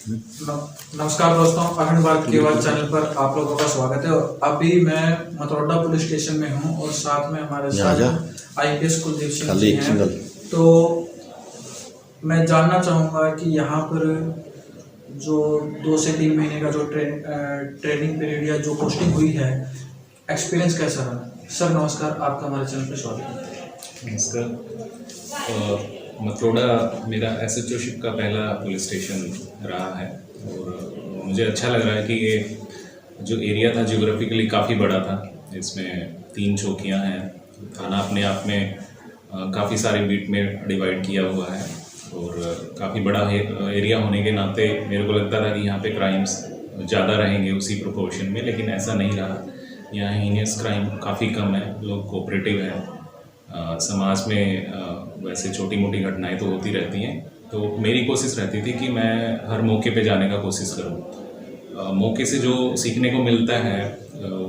नमस्कार दोस्तों, अखंड भारत केवल चैनल पर आप लोगों का स्वागत है। अभी मैं मथुरा पुलिस स्टेशन में हूं और साथ में हमारे साथ आईपीएस कुलदीप सिंह जी हैं। तो मैं जानना चाहूँगा कि यहाँ पर जो 2 से 3 महीने का जो ट्रेनिंग पीरियड या जो पोस्टिंग हुई है, एक्सपीरियंस कैसा रहा? सर नमस्कार, आपका हमारे चैनल पर स्वागत है। नमस्कार। मथुरा मेरा एसएचओशिप का पहला पुलिस स्टेशन रहा है और मुझे अच्छा लग रहा है कि ये जो एरिया था जियोग्राफिकली काफ़ी बड़ा था। इसमें 3 चौकियाँ हैं। थाना अपने आप में काफ़ी सारे बीट में डिवाइड किया हुआ है और काफ़ी बड़ा एरिया होने के नाते मेरे को लगता था कि यहाँ पे क्राइम्स ज़्यादा रहेंगे उसी प्रोपोर्शन में, लेकिन ऐसा नहीं रहा। यहाँ हीनियस क्राइम काफ़ी कम है, लोग कोऑपरेटिव हैं। समाज में वैसे छोटी मोटी घटनाएं तो होती रहती हैं, तो मेरी कोशिश रहती थी कि मैं हर मौके पे जाने का कोशिश करूं। मौके से जो सीखने को मिलता है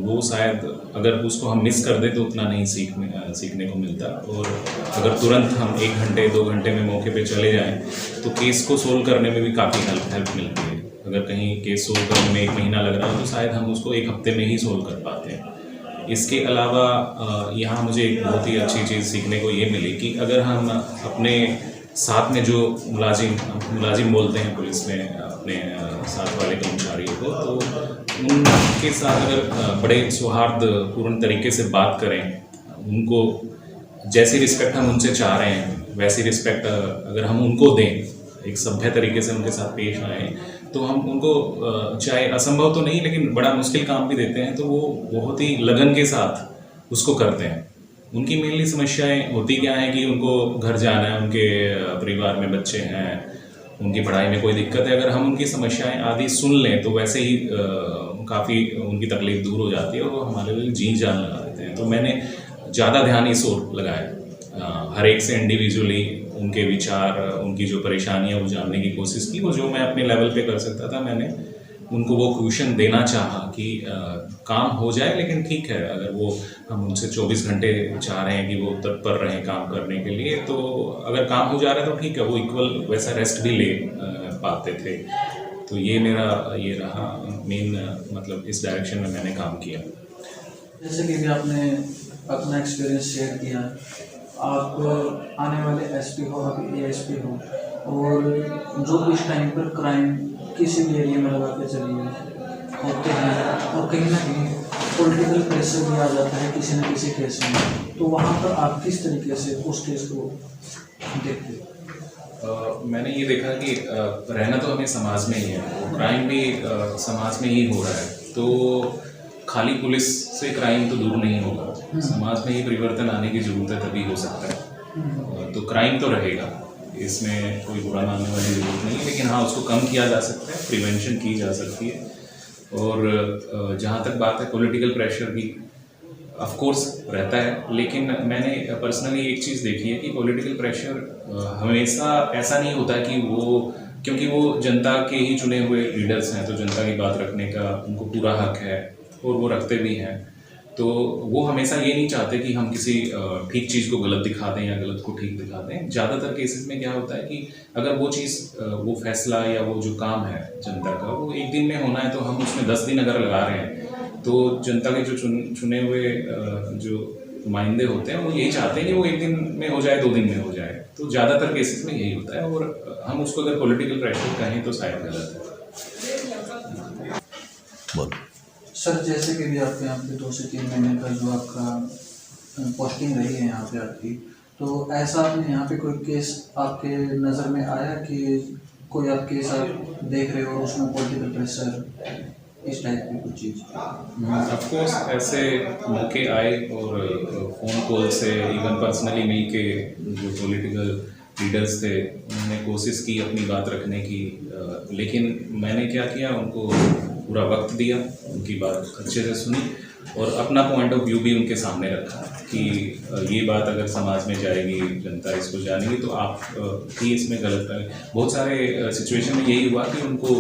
वो शायद अगर उसको हम मिस कर दें तो उतना नहीं सीखने को मिलता। और अगर तुरंत हम 1 घंटे 2 घंटे में मौके पे चले जाएं तो केस को सोल्व करने में भी काफ़ी हेल्प मिलती है। अगर कहीं केस सोल्व करने में 1 महीना लग रहा हो तो शायद हम उसको 1 हफ्ते में ही सोल्व कर पाते हैं। इसके अलावा यहाँ मुझे एक बहुत ही अच्छी चीज़ सीखने को ये मिली कि अगर हम अपने साथ में जो मुलाजिम बोलते हैं पुलिस में अपने साथ वाले कर्मचारियों को, तो उनके साथ अगर बड़े सौहार्दपूर्ण तरीके से बात करें, उनको जैसी रिस्पेक्ट हम उनसे चाह रहे हैं वैसी रिस्पेक्ट अगर हम उनको दें, एक सभ्य तरीके से उनके साथ पेश आए, तो हम उनको चाहे असंभव तो नहीं लेकिन बड़ा मुश्किल काम भी देते हैं तो वो बहुत ही लगन के साथ उसको करते हैं। उनकी मेनली समस्याएं होती क्या हैं कि उनको घर जाना है, उनके परिवार में बच्चे हैं, उनकी पढ़ाई में कोई दिक्कत है। अगर हम उनकी समस्याएं आदि सुन लें तो वैसे ही काफ़ी उनकी तकलीफ दूर हो जाती है और वो हमारे लिए जी जान लगा देते हैं। तो मैंने ज़्यादा ध्यान इस ओर लगाया, हर एक से इंडिविजुअली उनके विचार, उनकी जो परेशानियां वो जानने की कोशिश की। वो जो मैं अपने लेवल पे कर सकता था मैंने उनको वो क्वेश्चन देना चाहा कि काम हो जाए, लेकिन ठीक है अगर वो हम उनसे 24 घंटे चाह रहे हैं कि वो तत्पर रहें काम करने के लिए, तो अगर काम हो जा रहा है तो ठीक है, वो इक्वल वैसा रेस्ट भी ले पाते थे। तो ये मेरा ये रहा मेन, मतलब इस डायरेक्शन में मैंने काम किया। जैसे कि आपने अपना एक्सपीरियंस शेयर किया, आप आने वाले एसपी हो, अभी एएसपी हो, और जो इस टाइम पर क्राइम किसी भी एरिया में लगा के चलिए होते हैं और कहीं ना कहीं पॉलिटिकल प्रेशर भी आ जाता है किसी न किसी केस में, तो वहाँ पर आप किस तरीके से उस केस को देखते हो? मैंने ये देखा कि रहना तो हमें समाज में ही है, क्राइम भी समाज में ही हो रहा है, तो खाली पुलिस से क्राइम तो दूर नहीं होगा। समाज में ही परिवर्तन आने की ज़रूरत है, तभी हो सकता है। तो क्राइम तो रहेगा, इसमें कोई बुरा मानने वाली ज़रूरत नहीं है, लेकिन हाँ उसको कम किया जा सकता है, प्रिवेंशन की जा सकती है। और जहाँ तक बात है पॉलिटिकल प्रेशर की, ऑफ कोर्स रहता है, लेकिन मैंने पर्सनली एक चीज़ देखी है कि पॉलिटिकल प्रेशर हमेशा ऐसा नहीं होता कि वो, क्योंकि वो जनता के ही चुने हुए लीडर्स हैं तो जनता की बात रखने का उनको पूरा हक है और वो रखते भी हैं। तो वो हमेशा ये नहीं चाहते कि हम किसी ठीक चीज़ को गलत दिखा दें या गलत को ठीक दिखा दें। ज़्यादातर केसेस में क्या होता है कि अगर वो चीज़, वो फैसला या वो जो काम है जनता का, वो 1 दिन में होना है तो हम उसमें 10 दिन अगर लगा रहे हैं, तो जनता के जो चुने हुए जो नुमाइंदे होते हैं वो यही चाहते हैं कि वो 1 दिन में हो जाए, 2 दिन में हो जाए। तो ज़्यादातर केसेस में यही होता है, और हम उसको अगर पॉलिटिकल प्रेशर कहें तो शायद गलत है। सर जैसे कि भी आपके यहाँ पे 2 से 3 महीने का जो आपका पोस्टिंग रही है यहाँ पे आपकी, तो ऐसा आपने यहाँ पे कोई केस आपके नज़र में आया कि कोई आप केस आप देख रहे हो उसमें पॉलिटिकल प्रेशर इस टाइप की कुछ चीज़? ऑफकोर्स ऐसे मौके आए और फ़ोन कॉल से, इवन पर्सनली मिल के जो पॉलिटिकल लीडर्स थे उन्होंने कोशिश की अपनी बात रखने की, लेकिन मैंने क्या किया, उनको पूरा वक्त दिया, उनकी बात अच्छे से सुनी और अपना पॉइंट ऑफ व्यू भी उनके सामने रखा कि ये बात अगर समाज में जाएगी, जनता इसको जानेगी, तो आप ही इसमें गलत करें। बहुत सारे सिचुएशन में यही हुआ कि उनको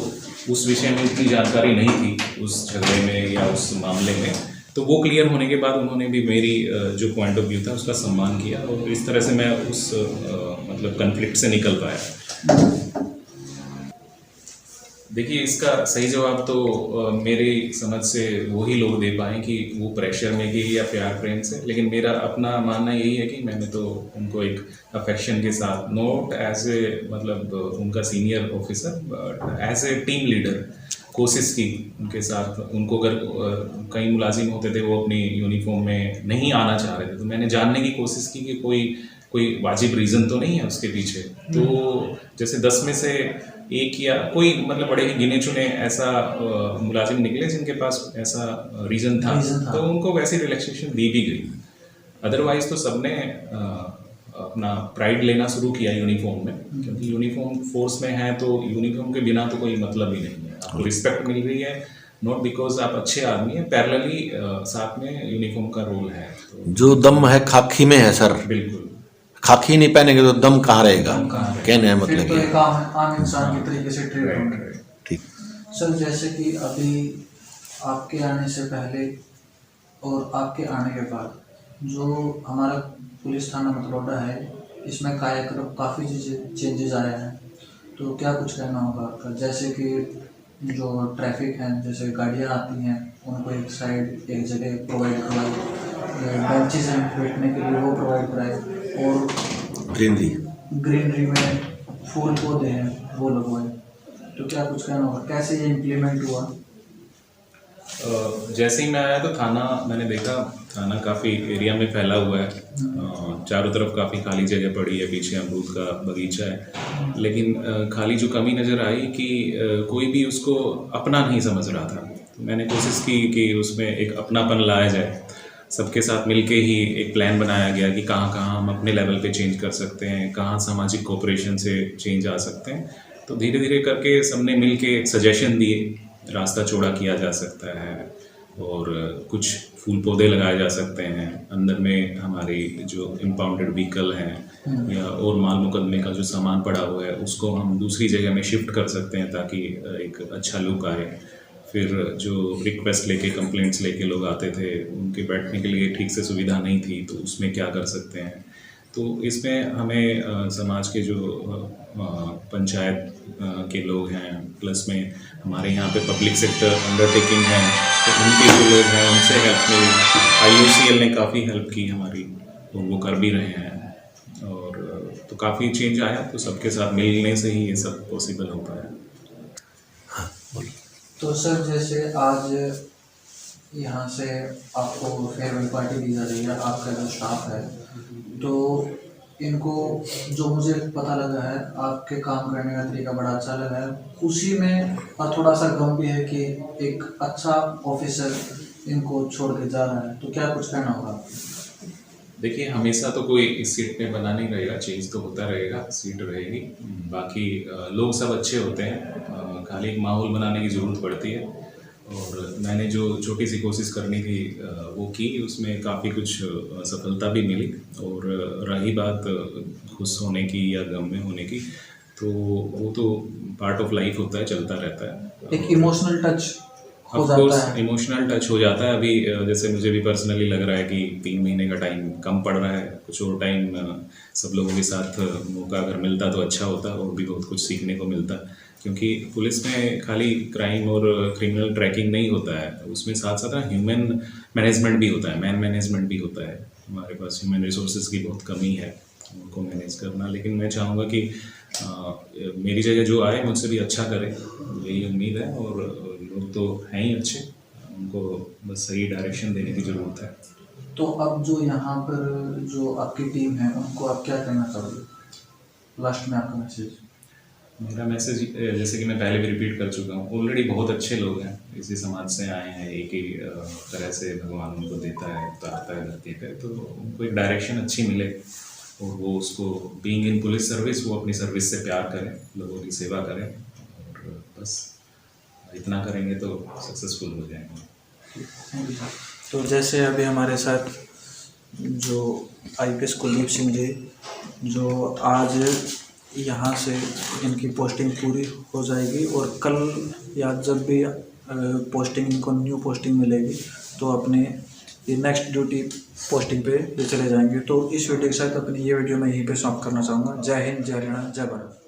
उस विषय में इतनी जानकारी नहीं थी उस झगड़े में या उस मामले में, तो वो क्लियर होने के बाद उन्होंने भी मेरी जो पॉइंट ऑफ व्यू था उसका सम्मान किया और इस तरह से मैं उस मतलब कन्फ्लिक्ट से निकल पाया। देखिए, इसका सही जवाब तो मेरी समझ से वही लोग दे पाएँ कि वो प्रेशर में कि या प्यार प्रेम से, लेकिन मेरा अपना मानना यही है कि मैंने तो उनको एक अफेक्शन के साथ, नॉट एज ए मतलब उनका senior officer, but as a team leader कोशिश की उनके साथ। उनको अगर कई मुलाजिम होते थे वो अपनी यूनिफॉर्म में नहीं आना चाह रहे थे, तो मैंने जानने की कोशिश की कि कोई वाजिब रीज़न तो नहीं है उसके पीछे। तो जैसे 10 में से एक या कोई मतलब बड़े ही गिने चुने ऐसा मुलाजिम निकले जिनके पास ऐसा रीज़न था, तो उनको वैसी रिलैक्सेशन दी भी गई। अदरवाइज तो सबने अपना प्राइड लेना शुरू किया यूनिफॉर्म में, क्योंकि यूनिफॉर्म फोर्स में है तो यूनिफॉर्म के बिना तो कोई मतलब ही नहीं है। आपको रिस्पेक्ट मिल रही है नॉट बिकॉज आप अच्छे आदमी हैं, पैरेलली साथ में यूनिफॉर्म का रोल है। तो जो दम है खाकी में है सर, बिल्कुल, खाकी नहीं पहनेंगे तो दम कहाँ रहेगा, कहने है फिर मतलब तो ये। एक आम इंसान की तरीके से ट्रीट होंगे। ठीक। सर जैसे कि अभी आपके आने से पहले और आपके आने के बाद जो हमारा पुलिस थाना मतलौडा है, इसमें कायाकल्प काफ़ी चीज़ें चेंजेस आए हैं, तो क्या कुछ कहना होगा आपका? जैसे कि जो ट्रैफिक है, जैसे गाड़ियाँ आती हैं उनको एक साइड एक जगह प्रोवाइड करवाई, बेंचेस हैं बैठने के लिए वो प्रोवाइड कराए, और ग्रीनरी में फूल पौधे हैं वो लगवाए, तो क्या कुछ कहना होगा? कैसे ये इम्प्लीमेंट हुआ? जैसे ही मैं आया तो मैंने देखा थाना काफ़ी एरिया में फैला हुआ है, चारों तरफ काफ़ी खाली जगह पड़ी है, पीछे अमरूद का बगीचा है, लेकिन खाली जो कमी नज़र आई कि कोई भी उसको अपना नहीं समझ रहा था। तो मैंने कोशिश की कि उसमें एक अपनापन लाया जाए, सबके साथ मिलके ही एक प्लान बनाया गया कि कहाँ कहाँ हम अपने लेवल पे चेंज कर सकते हैं, कहाँ सामाजिक कोऑपरेशन से चेंज आ सकते हैं। तो धीरे धीरे करके सबने मिल के सजेशन दिए, रास्ता चौड़ा किया जा सकता है और कुछ फूल पौधे लगाए जा सकते हैं, अंदर में हमारी जो इम्पाउंडेड व्हीकल हैं या और माल मुकदमे का जो सामान पड़ा हुआ है उसको हम दूसरी जगह में शिफ्ट कर सकते हैं ताकि एक अच्छा लुक आए। फिर जो रिक्वेस्ट लेके कंप्लेंट्स लेके लोग आते थे, उनके बैठने के लिए ठीक से सुविधा नहीं थी, तो उसमें क्या कर सकते हैं। तो इसमें हमें समाज के जो पंचायत के लोग हैं, प्लस में हमारे यहाँ पे पब्लिक सेक्टर अंडरटेकिंग है, तो उनके जो लोग हैं उनसे हेल्प मिली। IOCL ने काफ़ी हेल्प की हमारी और वो कर भी रहे हैं, और तो काफ़ी चेंज आया। तो सबके साथ मिलने से ही ये सब पॉसिबल हो पाया। तो सर जैसे आज यहाँ से आपको फेयरवेल पार्टी दी जा रही है, आपका जो स्टाफ है, तो इनको जो मुझे पता लगा है आपके काम करने का तरीका बड़ा अच्छा लगा है, उसी में और थोड़ा सा गम भी है कि एक अच्छा ऑफिसर इनको छोड़ के जा रहा है, तो क्या कुछ कहना होगा आपको? देखिए, हमेशा तो कोई इस सीट पे बना नहीं रहेगा, चेंज तो होता रहेगा, सीट रहेगी। बाकी लोग सब अच्छे होते हैं, खाली एक माहौल बनाने की ज़रूरत पड़ती है। और मैंने जो छोटी सी कोशिश करनी थी वो की, उसमें काफ़ी कुछ सफलता भी मिली। और रही बात खुश होने की या गम में होने की, तो वो तो पार्ट ऑफ लाइफ होता है, चलता रहता है। एक इमोशनल टच हो ऑफ जाता कोर्स है। इमोशनल टच हो जाता है। अभी जैसे मुझे भी पर्सनली लग रहा है कि 3 महीने का टाइम कम पड़ रहा है, कुछ और टाइम सब लोगों के साथ मौका अगर मिलता तो अच्छा होता और भी बहुत कुछ सीखने को मिलता। क्योंकि पुलिस में खाली क्राइम और क्रिमिनल ट्रैकिंग नहीं होता है, उसमें साथ साथ ना ह्यूमन मैनेजमेंट भी होता है, मैन मैनेजमेंट भी होता है। हमारे पास ह्यूमन रिसोर्सेज की बहुत कमी है उनको मैनेज करना, लेकिन मैं चाहूँगा कि मेरी जगह जो आए मुझसे भी अच्छा करे, यही उम्मीद है। और लोग तो हैं ही अच्छे, उनको बस सही डायरेक्शन देने की ज़रूरत है। तो अब जो यहाँ पर जो आपकी टीम है उनको आप क्या कहना चाहोगे? लास्ट में आपका मैसेज। मेरा मैसेज जैसे कि मैं पहले भी रिपीट कर चुका हूँ, ऑलरेडी बहुत अच्छे लोग हैं, इसी समाज से आए हैं, एक ही तरह से भगवान उनको देता है, उतारता है धरती पे, तो उनको एक डायरेक्शन अच्छी मिले और वो उसको बीइंग इन पुलिस सर्विस वो अपनी सर्विस से प्यार करें, लोगों की सेवा करें, और बस इतना करेंगे तो सक्सेसफुल हो जाएंगे। तो जैसे अभी हमारे साथ जो IPS कुलदीप सिंह जी, जो आज यहाँ से इनकी पोस्टिंग पूरी हो जाएगी और कल या जब भी पोस्टिंग इनको न्यू पोस्टिंग मिलेगी तो अपने ये नेक्स्ट ड्यूटी पोस्टिंग पे चले जाएंगे। तो इस वीडियो के साथ अपनी ये वीडियो मैं यहीं पे समाप्त करना चाहूँगा। जय हिंद, जय हरियाणा, जय भारत।